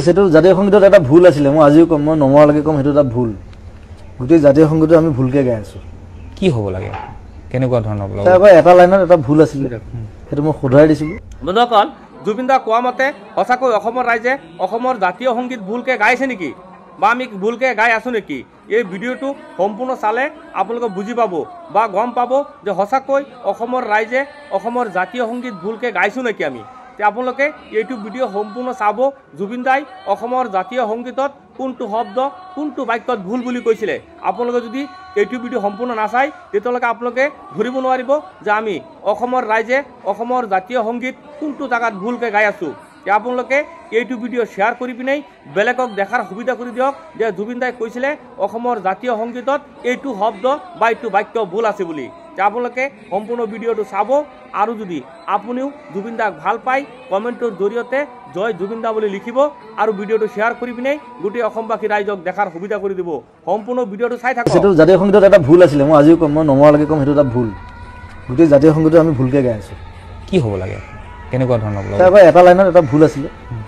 সেটো জাতীয় সংগীতত এটা ভুল আছিল মই আজিও কম মই নমৰালৈকে কম সেইটো এটা ভুল গোটেই জাতীয় সংগীত আমি ভুলকে গাই আছো কি হ'ব লাগে কেনেকুৱা ধৰণৰ ব্লগ তাৰপৰ এটা লাইনত এটা ভুল আছিল সেইটো মই শুধৰাই দিছিলো বন্ধুসকল জুবিন দা কোৱা মতে সঁচাকৈ অসমৰ ৰাইজে অসমৰ জাতীয় সংগীত ভুলকে গাইছে নেকি বা আমি ভুলকে গাই আছো নেকি এই ভিডিঅ'টো সম্পূৰ্ণ চালে আপোনালোকে বুজি পাব বা গম পাব যে সঁচাকৈ অসমৰ ৰাইজে অসমৰ জাতীয় সংগীত ভুলকে গাইছো নেকি আমি আপোনালোকে এইটো ভিডিঅ' সম্পূৰ্ণ চাব জুবিন দাই অসমৰ জাতীয় সংগীতত কোনটো শব্দ কোনটো বাক্যত ভুল বুলি কৈছিলে আপোনালোকে যদি এইটো ভিডিঅ' সম্পূৰ্ণ নাচায় তেতিয়ালৈকে আপোনালোকে ধৰিব নোৱাৰিব যে আমি অসমৰ ৰাইজে অসমৰ জাতীয় সংগীত কোনটো জাগাত ভুলকে গাই আছো আপোনালোকে এইটো ভিডিঅ' শ্বেয়াৰ কৰি পিনে বেলেগক দেখাৰ সুবিধা কৰি দিয়ক যে জুবিন দাই কৈছিলে অসমৰ জাতীয় সংগীতত এইটো শব্দ বা এইটো বাক্য ভুল আছে বুলি আপোনালোকে সম্পূৰ্ণ ভিডিঅ'টো চাব আৰু যদি আপুনিও জুবিন দাক ভাল পায় কমেণ্টৰ জৰিয়তে জয় জুবিন দা বুলি লিখিব আৰু ভিডিঅ'টো শ্বেয়াৰ কৰি পিনে গোটেই অসমবাসী ৰাইজক দেখাৰ সুবিধা কৰি দিব সম্পূৰ্ণ ভিডিঅ'টো চাই থাকক সেটো জাতীয় সংগীতত এটা ভুল আছিল মই আজিও কম মই নমৰালৈকে কম সেইটো এটা ভুল গোটেই জাতীয় সংগীত আমি ভুলকে গাই আছো কি হ'ব লাগে কেনেকুৱা ধৰণৰ ব্লগ তাৰপৰ এটা লাইনত এটা ভুল আছিল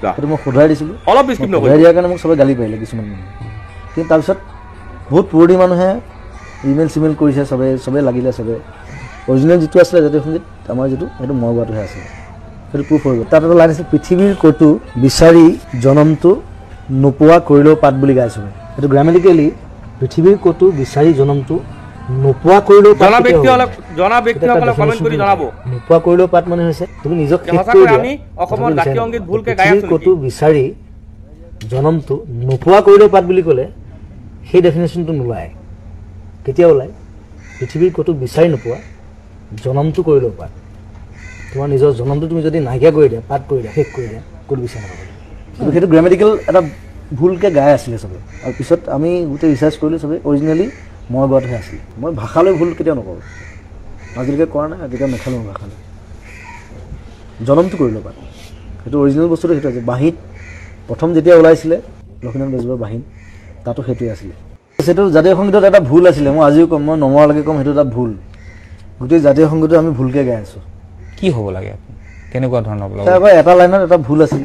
সেইটো মই শুধৰাই দিছিলো অলপ স্কিপ নকৰিব শুধৰাই দিয়াৰ কাৰণে মোক সবে গালি পাৰিলে কিছুমান কিন্তু তাৰপিছত বহুত পুৰণি মানুহে ইমেইল চিমেইল কৰিছে সবে লাগিলে সবে অৰিজিনেল যিটো আছিলে জাতীয় সংগীত আমাৰ যিটো সেইটো মই গোৱাটোহে আছিলে সেইটো প্ৰুফ হৈ গ'ল তাত এটা লাইন আছিল পৃথিৱীৰ ক'তো বিচাৰি জনমটো নোপোৱা কৰিলেও পাত বুলি গাইছো সেইটো গ্ৰামেটিকেলি পৃথিৱীৰ ক'তো বিচাৰি জনমটো নোপোৱা কৰিলেও জনা ব্যক্তিসকলে কমেণ্ট কৰি জনাব নোপোৱা কৰিলেও পাত মানে হৈছে তুমি নিজক আমি অসমৰ জাতীয় সংগীত ভুলকে গাই আছো ক'তো বিচাৰি জনমটো নোপোৱা কৰিলেও পাত বুলি ক'লে সেই ডেফিনেশ্যনটো নোলায় কেতিয়া ওলায় পৃথিৱীৰ ক'তো বিচাৰি নোপোৱা জনমটো কৰিলেও পাত তোমাৰ নিজৰ জনমটো তুমি যদি নাইকিয়া কৰি দিয়া পাত কৰি দিয়া শেষ কৰি দিয়া ক'ত বিচাৰি নাপাবা কিন্তু সেইটো গ্ৰামেটিকেল এটা ভুলকে গাই আছিলে চবে আৰু পিছত আমি গোটেই ৰিচাৰ্চ কৰিলোঁ চবে অৰিজিনেলি মই গোৱাটোহে আছিলে মই ভাষালৈ ভুল কেতিয়াও নকৰোঁ আজিলৈকে কৰা নাই কেতিয়াও নেখালোঁ ভাষালৈ জনমটো কৰিলোঁ পাত সেইটো অৰিজিনেল বস্তুটো সেইটো আছে বাঁহীত প্ৰথম যেতিয়া ওলাইছিলে লক্ষ্মীনাথ বেজবৰুৱাৰ বাঁহীত তাতো সেইটোৱে আছিলে সেটো জাতীয় সংগীতত এটা ভুল আছিল মই আজিও কম মই নমৰালৈকে কম সেইটো এটা ভুল গোটেই জাতীয় সংগীত আমি ভুলকে গাই আছো কি হ'ব লাগে কেনেকুৱা ধৰণৰ ব্লগ তাৰপৰ এটা লাইনত এটা ভুল আছিল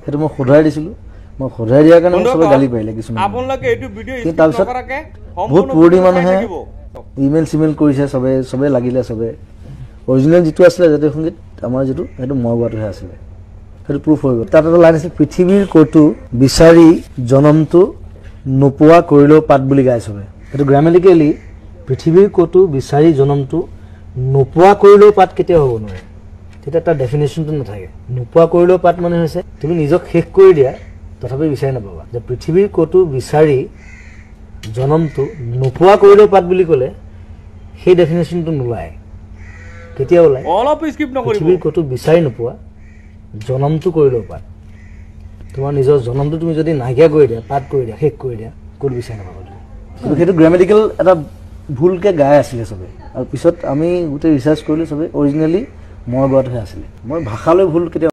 সেইটো মই শুধৰাই দিছিলো মই শুধৰাই দিয়াৰ কাৰণে সবে গালি পাৰিলে কিছুমান আপোনালোকে এইটো ভিডিঅ' কিন্তু তাৰপিছত বহুত পুৰণি মানুহে ইমেইল চিমেইল কৰিছে সবে লাগিলে সবে অৰিজিনেল যিটো আছিলে জাতীয় সংগীত আমাৰ যিটো সেইটো মই গোৱাটোহে আছিলে সেইটো প্ৰুফ হৈ গ'ল তাত এটা লাইন আছিল পৃথিৱীৰ ক'তো বিচাৰি জনমটো নোপোৱা কৰিলেও পাত বুলি গাই চবে সেইটো গ্ৰামেটিকেলি পৃথিৱীৰ ক'তো বিচাৰি জনমটো নোপোৱা কৰিলেও পাত কেতিয়াও হ'ব নোৱাৰে তেতিয়া তাৰ ডেফিনেশ্যনটো নাথাকে নোপোৱা কৰিলেও পাত মানে হৈছে তুমি নিজক শেষ কৰি দিয়া তথাপি বিচাৰি নাপাবা যে পৃথিৱীৰ ক'তো বিচাৰি জনমটো নোপোৱা কৰিলেও পাত বুলি ক'লে সেই ডেফিনেশ্যনটো নোলায় কেতিয়া ওলায় অলপ স্কিপ নকৰিব পৃথিৱীৰ ক'তো বিচাৰি নোপোৱা জনমটো কৰিলেও পাত তোমাৰ নিজৰ জনমটো তুমি যদি নাইকিয়া কৰি দিয়া পাত কৰি দিয়া শেষ কৰি দিয়া ক'ত বিচাৰি নাপাবা কিন্তু সেইটো গ্ৰামেটিকেল এটা ভুলকে গাই আছিলে চবে আৰু পিছত আমি গোটেই ৰিচাৰ্চ কৰিলোঁ চবে অৰিজিনেলি মই গোৱাটোহে আছিলে মই ভাষালৈ ভুল কেতিয়াও